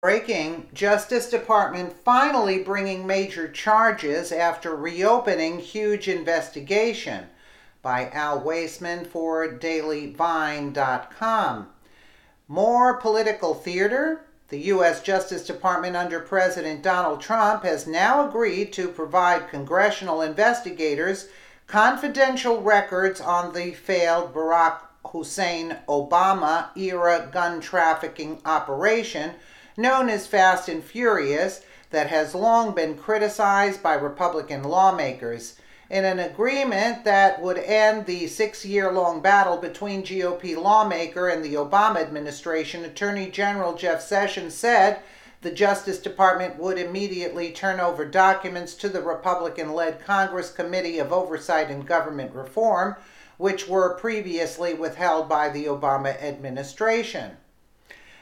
Breaking, Justice Department finally bringing major charges after reopening huge investigation, by Al Waisman for DailyVine.com. More political theater. The U.S. Justice Department under President Donald Trump has now agreed to provide congressional investigators confidential records on the failed Barack Hussein Obama-era gun trafficking operation known as Fast and Furious, that has long been criticized by Republican lawmakers. In an agreement that would end the 6-year-long battle between GOP lawmaker and the Obama administration, Attorney General Jeff Sessions said the Justice Department would immediately turn over documents to the Republican-led Congress Committee of Oversight and Government Reform, which were previously withheld by the Obama administration.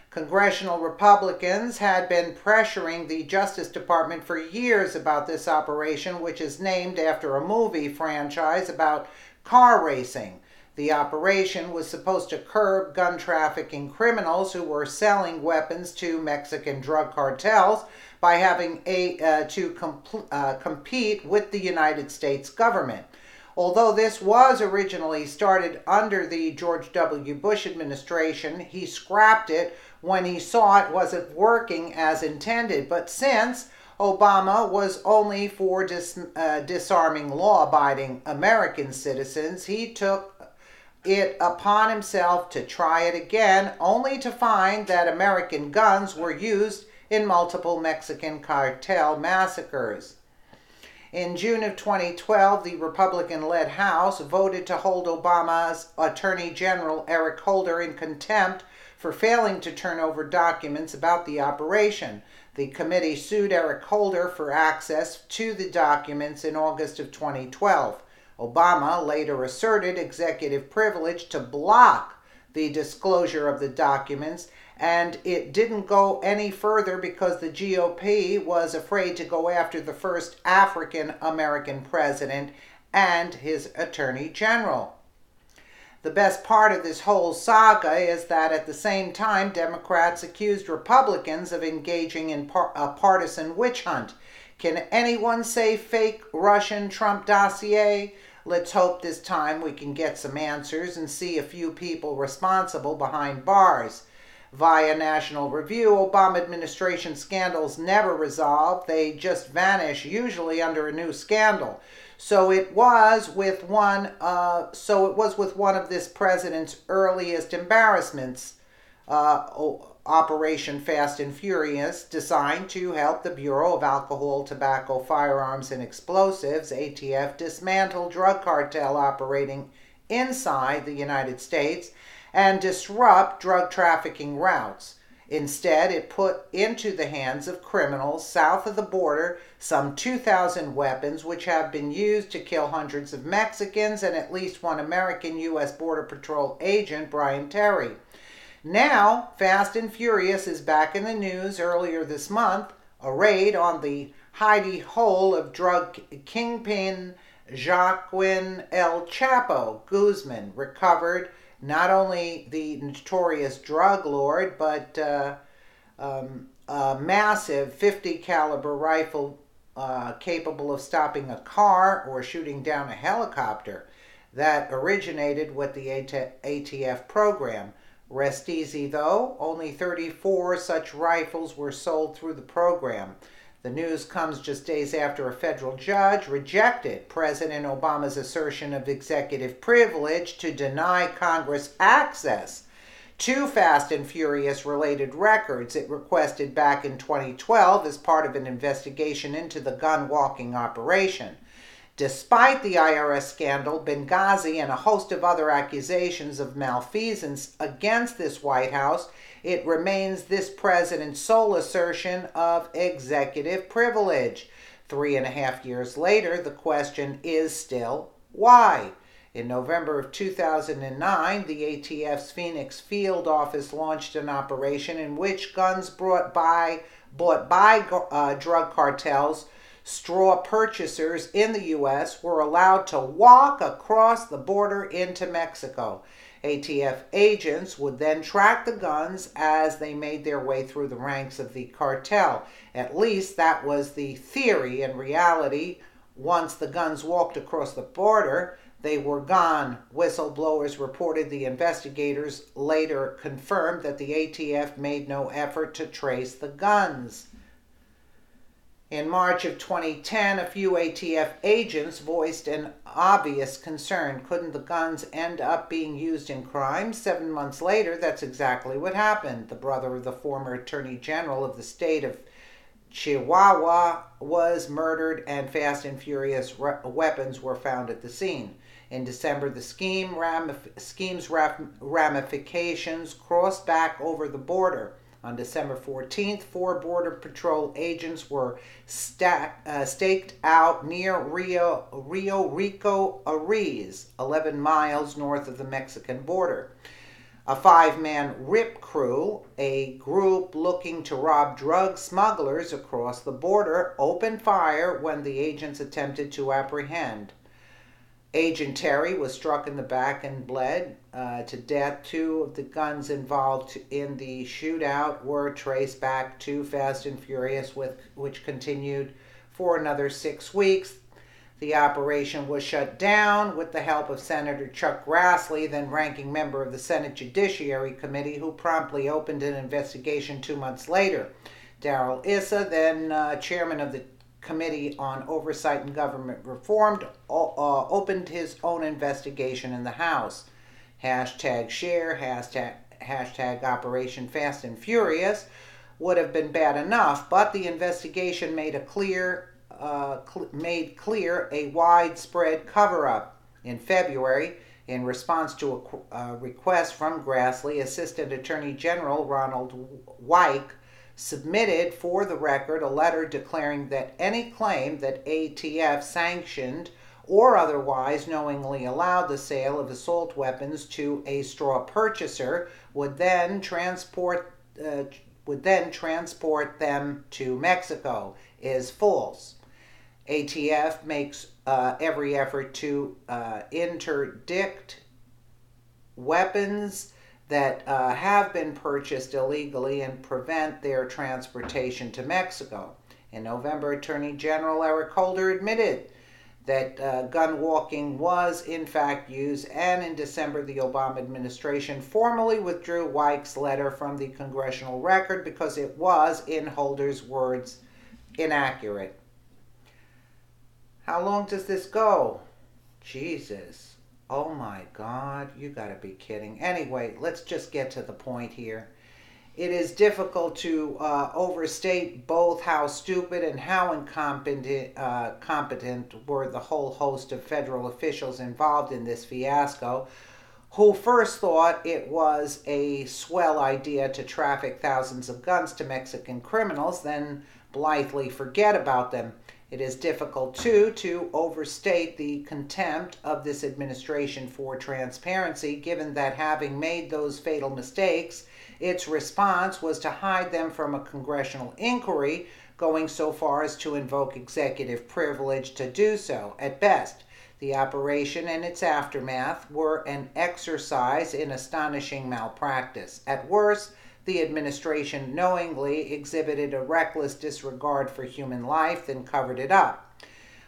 Congressional Republicans had been pressuring the Justice Department for years about this operation, which is named after a movie franchise about car racing. The operation was supposed to curb gun trafficking criminals who were selling weapons to Mexican drug cartels by having to compete with the United States government. Although this was originally started under the George W. Bush administration, he scrapped it when he saw it wasn't working as intended. But since Obama was only for disarming law-abiding American citizens, he took it upon himself to try it again, only to find that American guns were used in multiple Mexican cartel massacres. In June of 2012, the Republican-led House voted to hold Obama's Attorney General Eric Holder in contempt for failing to turn over documents about the operation. The committee sued Eric Holder for access to the documents in August of 2012. Obama later asserted executive privilege to block the disclosure of the documents, and it didn't go any further because the GOP was afraid to go after the first African American president and his attorney general. The best part of this whole saga is that at the same time, Democrats accused Republicans of engaging in a partisan witch hunt. Can anyone say fake Russian Trump dossier? Let's hope this time we can get some answers and see a few people responsible behind bars. Via National Review, Obama administration scandals never resolve. They just vanish, usually under a new scandal. So it was with one of this president's earliest embarrassments, Operation Fast and Furious, designed to help the Bureau of Alcohol, Tobacco, Firearms, and Explosives, ATF, dismantle drug cartel operating inside the United States and disrupt drug trafficking routes. Instead, it put into the hands of criminals south of the border some 2,000 weapons which have been used to kill hundreds of Mexicans and at least one American U.S. Border Patrol agent, Brian Terry. Now, Fast and Furious is back in the news. Earlier this month, a raid on the hidey hole of drug kingpin Joaquin El Chapo Guzman recovered not only the notorious drug lord, but a massive 50 caliber rifle capable of stopping a car or shooting down a helicopter that originated with the ATF program. Rest easy though, only 34 such rifles were sold through the program. The news comes just days after a federal judge rejected President Obama's assertion of executive privilege to deny Congress access to Fast and Furious related records it requested back in 2012 as part of an investigation into the gun-walking operation. Despite the IRS scandal, Benghazi, and a host of other accusations of malfeasance against this White House, it remains this president's sole assertion of executive privilege. 3.5 years later, the question is still why. In November of 2009, the ATF's Phoenix field office launched an operation in which guns bought by drug cartels, straw purchasers in the U.S., were allowed to walk across the border into Mexico. ATF agents would then track the guns as they made their way through the ranks of the cartel. At least that was the theory. In reality, once the guns walked across the border, they were gone. Whistleblowers reported the investigators later confirmed that the ATF made no effort to trace the guns. In March of 2010, a few ATF agents voiced an obvious concern. Couldn't the guns end up being used in crimes? 7 months later, that's exactly what happened. The brother of the former Attorney General of the state of Chihuahua was murdered, and Fast and Furious weapons were found at the scene. In December, the scheme's ramifications crossed back over the border. On December 14th, 4 Border Patrol agents were staked out near Rio Rico Ariz, 11 miles north of the Mexican border. A 5-man RIP crew, a group looking to rob drug smugglers across the border, opened fire when the agents attempted to apprehend. Agent Terry was struck in the back and bled to death. 2 of the guns involved in the shootout were traced back to Fast and Furious, which continued for another 6 weeks. The operation was shut down with the help of Senator Chuck Grassley, then ranking member of the Senate Judiciary Committee, who promptly opened an investigation 2 months later. Darrell Issa, then chairman of the Committee on Oversight and Government Reform, opened his own investigation in the House. #share, hashtag Operation Fast and Furious would have been bad enough, but the investigation made clear a widespread cover-up. In February, in response to a request from Grassley, Assistant Attorney General Ronald Wyke submitted for the record a letter declaring that any claim that ATF sanctioned or otherwise knowingly allowed the sale of assault weapons to a straw purchaser would then transport them to Mexico is false. ATF makes every effort to interdict weapons that have been purchased illegally and prevent their transportation to Mexico. In November, Attorney General Eric Holder admitted that gun walking was in fact used, and in December, the Obama administration formally withdrew Wyke's letter from the congressional record because it was, in Holder's words, inaccurate. How long does this go? Jesus. Oh my God, you gotta be kidding. Anyway, let's just get to the point here. It is difficult to overstate both how stupid and how incompetent were the whole host of federal officials involved in this fiasco, who first thought it was a swell idea to traffic thousands of guns to Mexican criminals, then blithely forget about them. It is difficult, too, to overstate the contempt of this administration for transparency, given that having made those fatal mistakes, its response was to hide them from a congressional inquiry, going so far as to invoke executive privilege to do so. At best, the operation and its aftermath were an exercise in astonishing malpractice. At worst, the administration knowingly exhibited a reckless disregard for human life, then covered it up.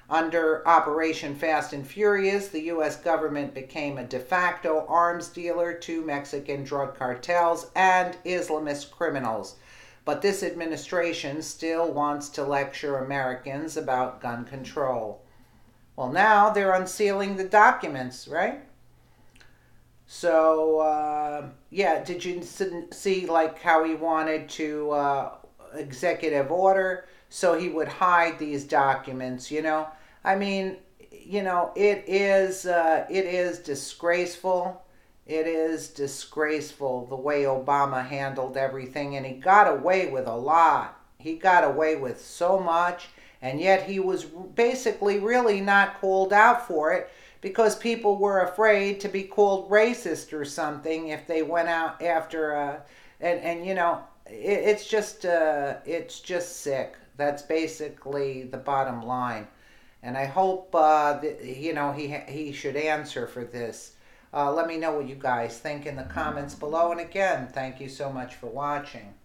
Under Operation Fast and Furious, the U.S. government became a de facto arms dealer to Mexican drug cartels and Islamist criminals. But this administration still wants to lecture Americans about gun control. Well, now they're unsealing the documents, right? So, did you see like how he wanted to executive order so he would hide these documents, I mean, it is disgraceful. It is disgraceful the way Obama handled everything, and he got away with a lot. He got away with so much, and yet he was basically really not called out for it, because people were afraid to be called racist or something if they went out after it's just sick. That's basically the bottom line, and I hope he should answer for this. Let me know what you guys think in the comments below. And again, thank you so much for watching.